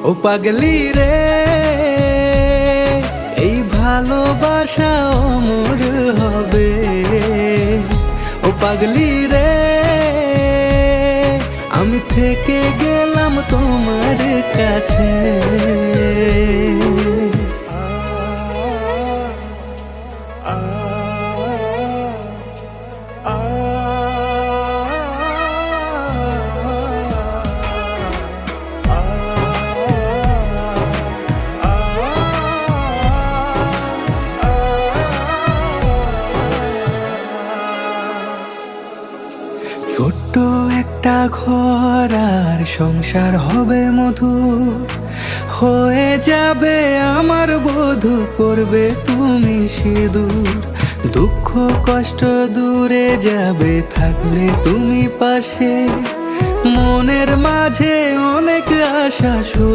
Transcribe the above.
ও পাগলি রে, এই ভালোবাসা অমর হবে। ও পাগলি রে, আমি থেকে গেলাম তোমার কাছে। ছোট্ট একটা ঘর আর সংসার হবে মধুর, হয়ে যাবে আমার বধূ, পড়বে তুমি সিঁদুর। দুঃখ কষ্ট দূরে যাবে থাকলে তুমি পাশে, মনের মাঝে অনেক আশা শুধু